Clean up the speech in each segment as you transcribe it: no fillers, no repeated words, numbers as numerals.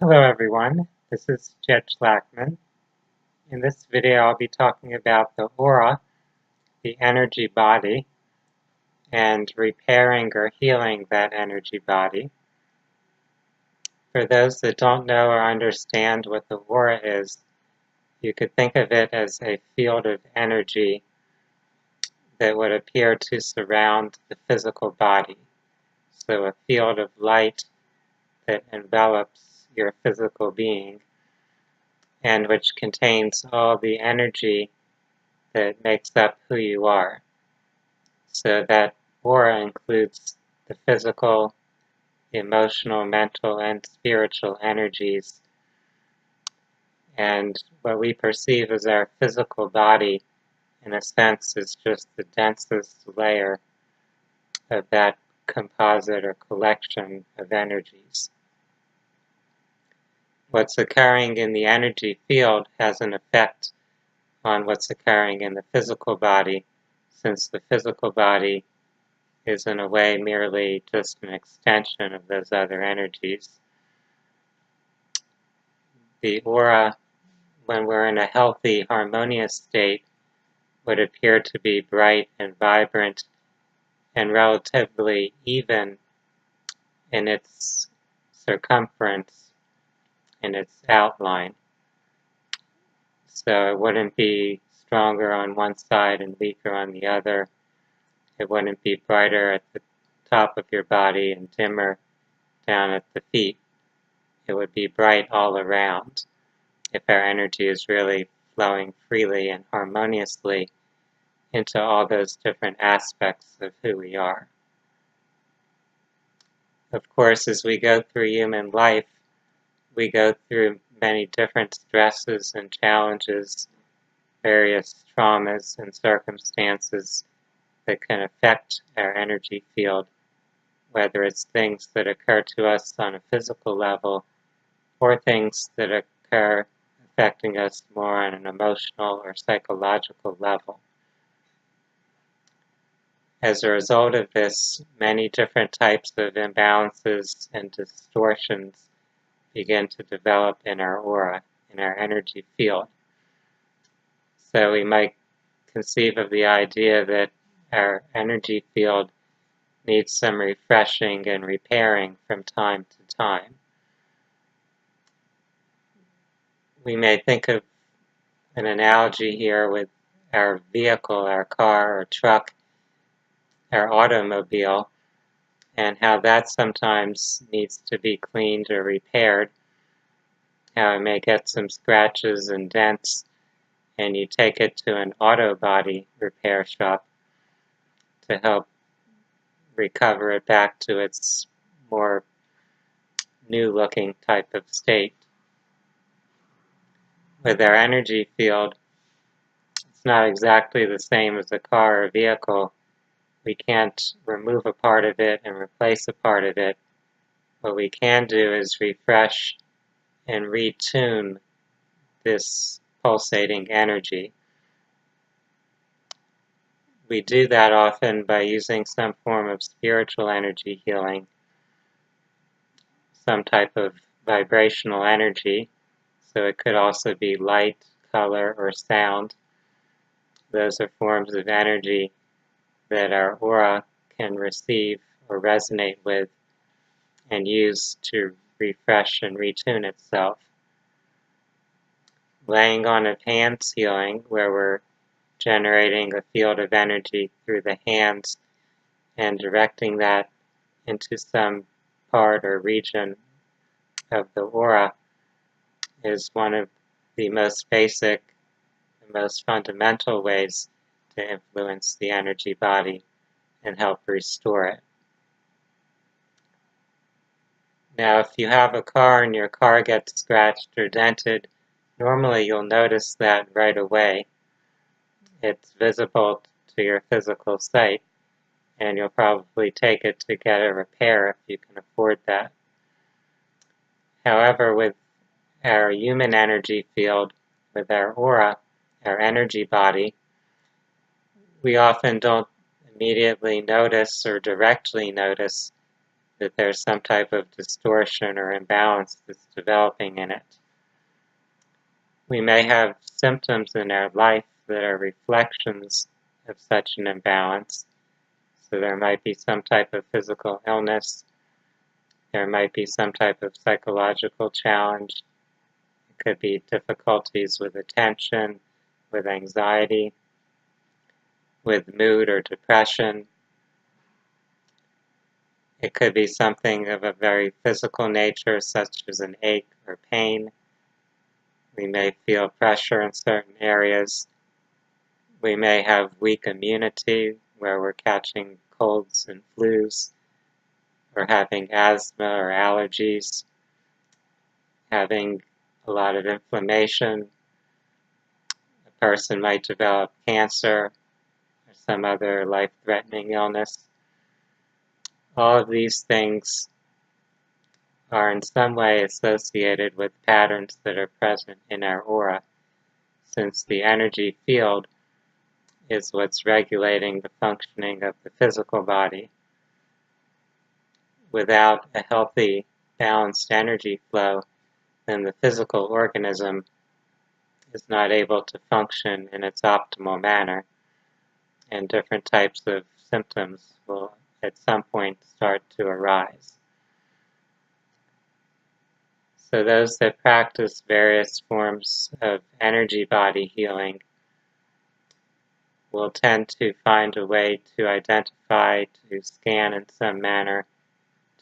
Hello everyone, this is Jed Schlackman. In this video I'll be talking about the aura, the energy body, and repairing or healing that energy body. For those that don't know or understand what the aura is, you could think of it as a field of energy that would appear to surround the physical body. So a field of light that envelops your physical being and which contains all the energy that makes up who you are. So that aura includes the physical, emotional, mental, and spiritual energies. And what we perceive as our physical body, in a sense, is just the densest layer of that composite or collection of energies. What's occurring in the energy field has an effect on what's occurring in the physical body, since the physical body is in a way merely just an extension of those other energies. The aura, when we're in a healthy, harmonious state, would appear to be bright and vibrant and relatively even in its circumference, in its outline. So it wouldn't be stronger on one side and weaker on the other. It wouldn't be brighter at the top of your body and dimmer down at the feet. It would be bright all around if our energy is really flowing freely and harmoniously into all those different aspects of who we are. Of course, as we go through human life, we go through many different stresses and challenges, various traumas and circumstances that can affect our energy field, whether it's things that occur to us on a physical level or things that occur affecting us more on an emotional or psychological level. As a result of this, many different types of imbalances and distortions begin to develop in our aura, in our energy field. So we might conceive of the idea that our energy field needs some refreshing and repairing from time to time. We may think of an analogy here with our vehicle, our car or truck, our automobile, and how that sometimes needs to be cleaned or repaired, how it may get some scratches and dents, and you take it to an auto body repair shop to help recover it back to its more new-looking type of state. With our energy field, it's not exactly the same as a car or vehicle. We can't remove a part of it and replace a part of it. What we can do is refresh and retune this pulsating energy. We do that often by using some form of spiritual energy healing, some type of vibrational energy. So it could also be light, color, or sound. Those are forms of energy that our aura can receive or resonate with and use to refresh and retune itself. Laying on of hands healing, where we're generating a field of energy through the hands and directing that into some part or region of the aura, is one of the most basic and most fundamental ways to influence the energy body and help restore it. Now, if you have a car and your car gets scratched or dented, normally you'll notice that right away. It's visible to your physical sight, and you'll probably take it to get a repair if you can afford that. However, with our human energy field, with our aura, our energy body, we often don't immediately notice or directly notice that there's some type of distortion or imbalance that's developing in it. We may have symptoms in our life that are reflections of such an imbalance. So there might be some type of physical illness. There might be some type of psychological challenge. It could be difficulties with attention, with anxiety, with mood or depression. It could be something of a very physical nature, such as an ache or pain. We may feel pressure in certain areas. We may have weak immunity, where we're catching colds and flus, or having asthma or allergies, having a lot of inflammation. A person might develop cancer or some other life-threatening illness. All of these things are in some way associated with patterns that are present in our aura, since the energy field is what's regulating the functioning of the physical body. Without a healthy, balanced energy flow, then the physical organism is not able to function in its optimal manner, and different types of symptoms will at some point start to arise. So those that practice various forms of energy body healing will tend to find a way to identify, to scan in some manner,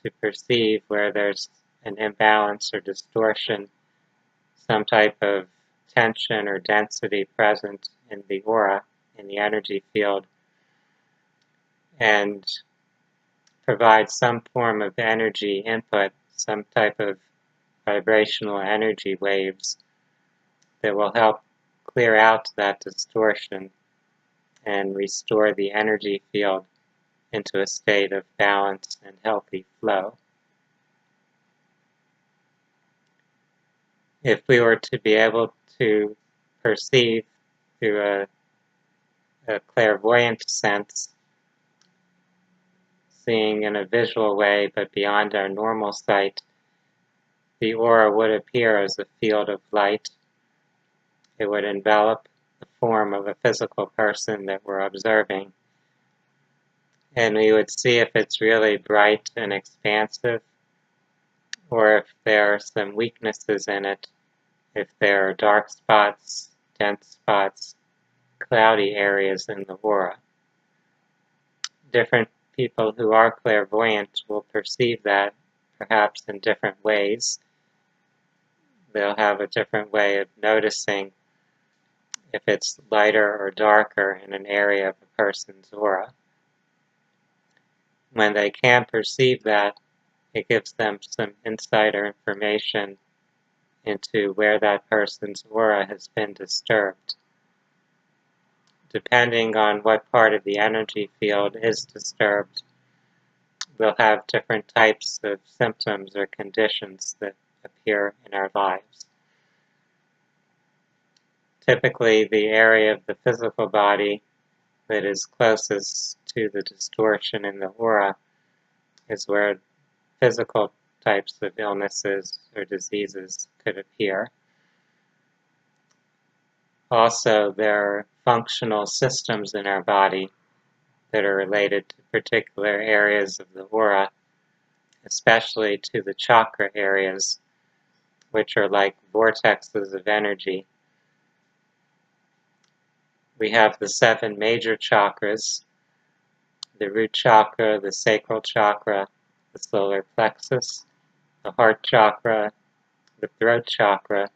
to perceive where there's an imbalance or distortion, some type of tension or density present in the aura, in the energy field, and provide some form of energy input, some type of vibrational energy waves that will help clear out that distortion and restore the energy field into a state of balance and healthy flow. If we were to be able to perceive through a clairvoyant sense, seeing in a visual way but beyond our normal sight, the aura would appear as a field of light. It would envelop the form of a physical person that we're observing, and we would see if it's really bright and expansive, or if there are some weaknesses in it, if there are dark spots, dense spots, cloudy areas in the aura. Different people who are clairvoyant will perceive that perhaps in different ways. They'll have a different way of noticing if it's lighter or darker in an area of a person's aura. When they can perceive that, it gives them some insight or information into where that person's aura has been disturbed. Depending on what part of the energy field is disturbed, we'll have different types of symptoms or conditions that appear in our lives. Typically, the area of the physical body that is closest to the distortion in the aura is where physical types of illnesses or diseases could appear. Also, there are functional systems in our body that are related to particular areas of the aura, especially to the chakra areas, which are like vortexes of energy. We have the 7 major chakras: the root chakra, the sacral chakra, the solar plexus, the heart chakra, the throat chakra,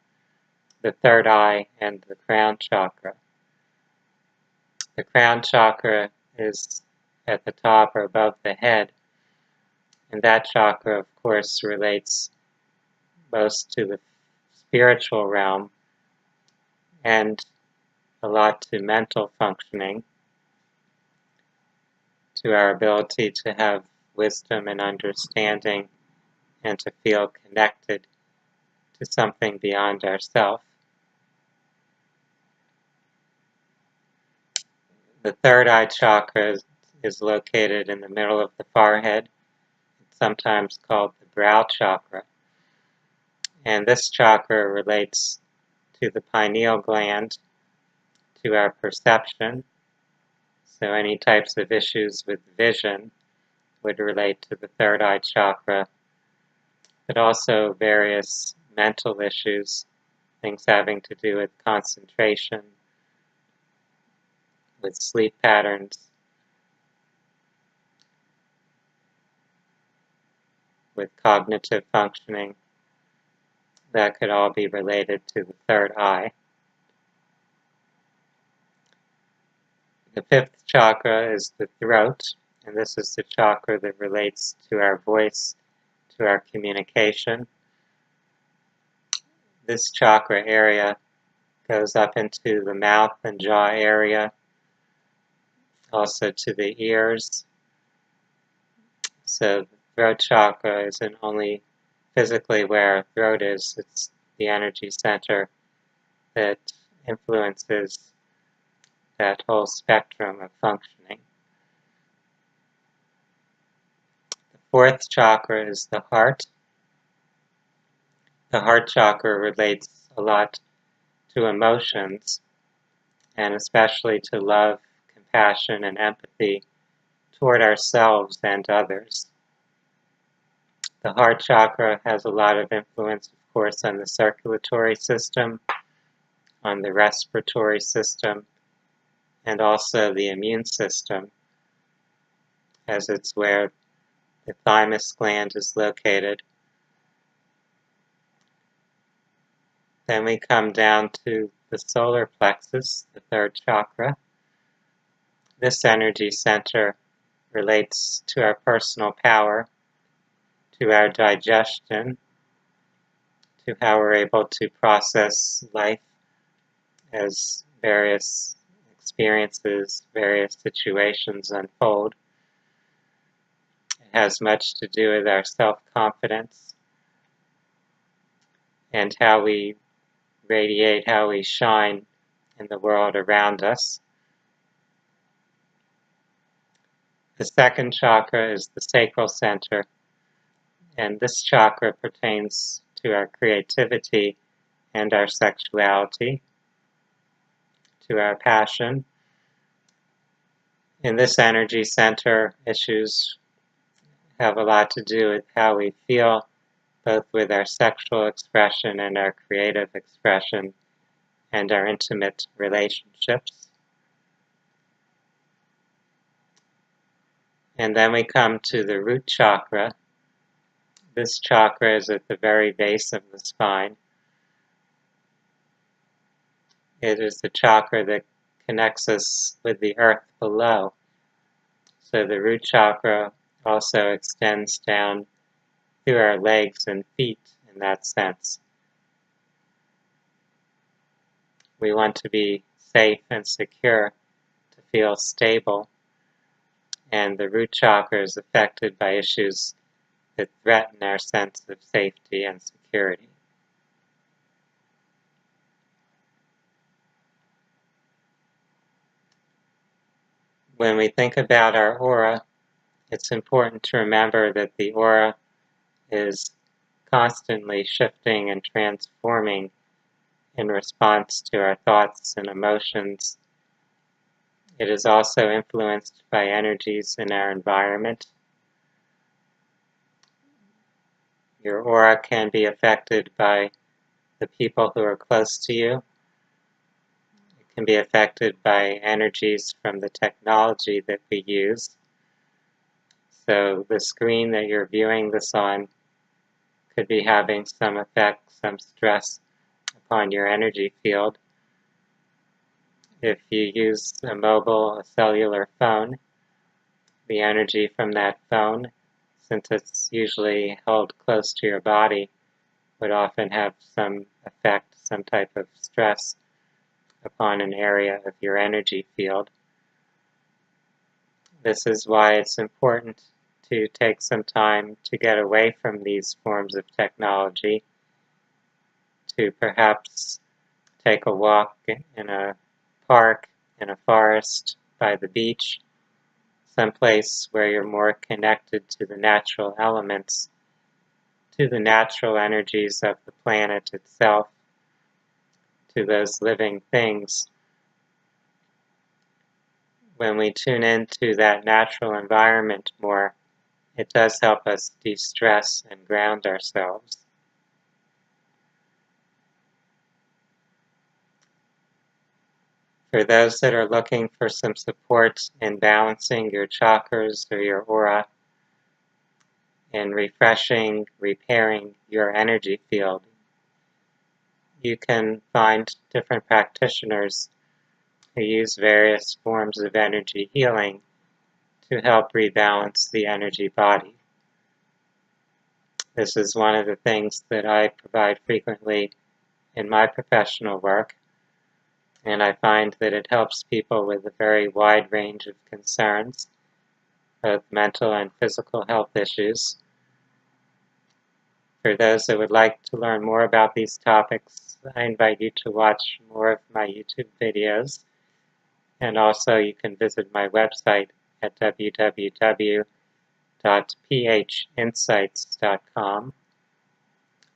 the third eye, and the crown chakra. The crown chakra is at the top or above the head, and that chakra, of course, relates most to the spiritual realm and a lot to mental functioning, to our ability to have wisdom and understanding and to feel connected to something beyond ourselves. The third eye chakra is located in the middle of the forehead. sometimes called the brow chakra. And this chakra relates to the pineal gland, to our perception. So any types of issues with vision would relate to the third eye chakra, but also various mental issues, things having to do with concentration, with sleep patterns, with cognitive functioning, that could all be related to the third eye. The fifth chakra is the throat, and this is the chakra that relates to our voice, to our communication. This chakra area goes up into the mouth and jaw area, also to the ears. So the throat chakra isn't only physically where our throat is, it's the energy center that influences that whole spectrum of functioning. The fourth chakra is the heart. The heart chakra relates a lot to emotions, and especially to love, compassion, and empathy toward ourselves and others. The heart chakra has a lot of influence, of course, on the circulatory system, on the respiratory system, and also the immune system, as it's where the thymus gland is located. Then we come down to the solar plexus, the third chakra. This energy center relates to our personal power, to our digestion, to how we're able to process life as various experiences, various situations unfold. It has much to do with our self-confidence and how we radiate, how we shine in the world around us. The second chakra is the sacral center, and this chakra pertains to our creativity and our sexuality, to our passion. In this energy center, issues have a lot to do with how we feel, both with our sexual expression and our creative expression and our intimate relationships. And then we come to the root chakra. This chakra is at the very base of the spine. It is the chakra that connects us with the earth below. So the root chakra also extends down through our legs and feet in that sense. We want to be safe and secure, to feel stable, and the root chakra is affected by issues that threaten our sense of safety and security. When we think about our aura, it's important to remember that the aura is constantly shifting and transforming in response to our thoughts and emotions. It is also influenced by energies in our environment. Your aura can be affected by the people who are close to you. It can be affected by energies from the technology that we use. So the screen that you're viewing this on could be having some effect, some stress upon your energy field. If you use a mobile, a cellular phone, the energy from that phone, since it's usually held close to your body, would often have some effect, some type of stress upon an area of your energy field. This is why it's important to take some time to get away from these forms of technology, to perhaps take a walk in a park, in a forest, by the beach, someplace where you're more connected to the natural elements, to the natural energies of the planet itself, to those living things. When we tune into that natural environment more, it does help us de-stress and ground ourselves. For those that are looking for some support in balancing your chakras or your aura, and refreshing, repairing your energy field, you can find different practitioners who use various forms of energy healing to help rebalance the energy body. This is one of the things that I provide frequently in my professional work, and I find that it helps people with a very wide range of concerns, both mental and physical health issues. For those that would like to learn more about these topics, I invite you to watch more of my YouTube videos, and also you can visit my website at www.phinsights.com.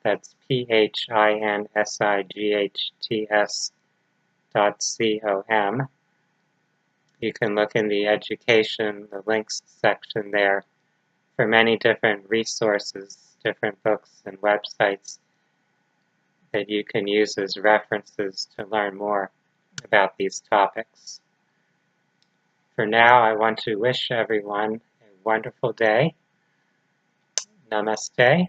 That's PHINSIGHTS.com. You can look in the education, the links section there for many different resources, different books and websites that you can use as references to learn more about these topics. For now, I want to wish everyone a wonderful day. Namaste.